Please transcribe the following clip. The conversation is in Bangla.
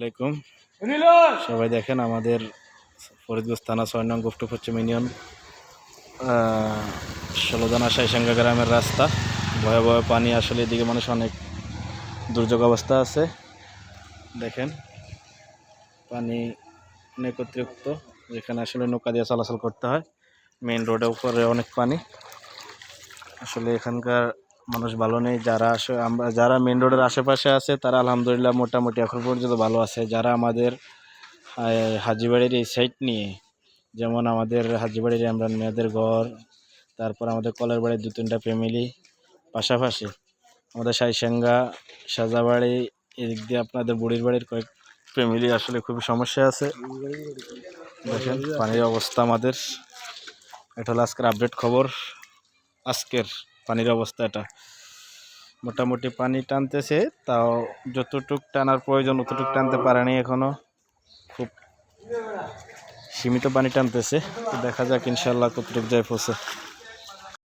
আলাইকুম। সবাই দেখেন আমাদের ফরিদগঞ্জ থানা ৬ নং গুপ্ত পশ্চিম ইউনিয়ন ১৬ সাইসাঙ্গা গ্রামের রাস্তা। ভয়াবহ পানি, আসলে এদিকে মানুষ অনেক দুর্যোগ অবস্থা আছে। দেখেন পানি অনেক অতিরিক্ত, যেখানে আসলে নৌকা দিয়ে চলাচল করতে হয়। মেইন রোডের উপরে অনেক পানি। আসলে এখানকার মানুষ ভালো নেই। যারা মেইন রোডের আশেপাশে আছে তারা আলহামদুলিল্লাহ মোটামুটি এখন পর্যন্ত ভালো আছে। যারা আমাদের হাজীবাড়ির এই সাইড নিয়ে, যেমন আমাদের হাজীবাড়ির ইমরান মিয়াদের ঘর, তারপর আমাদের কলের বাড়ির ২-৩টা ফ্যামিলি, পাশাপাশি আমাদের সাইসাঙ্গা সাজাবাড়ি, এদিক দিয়ে আপনাদের বুড়ির বাড়ির কয়েক ফ্যামিলি আসলে খুবই সমস্যা আছে। দেখেন পানির অবস্থা আমাদের। এটা হলো আজকের আপডেট খবর। আজকের পানির অবস্থা এটা। মোটামুটি পানি টানতেছে, তাও যতটুক টানার প্রয়োজন অতটুক টানতে পারেনি এখনো। খুব সীমিত পানি টানতেছে, তো দেখা যাক ইনশাল্লাহ কতটুক যায় পৌঁছে।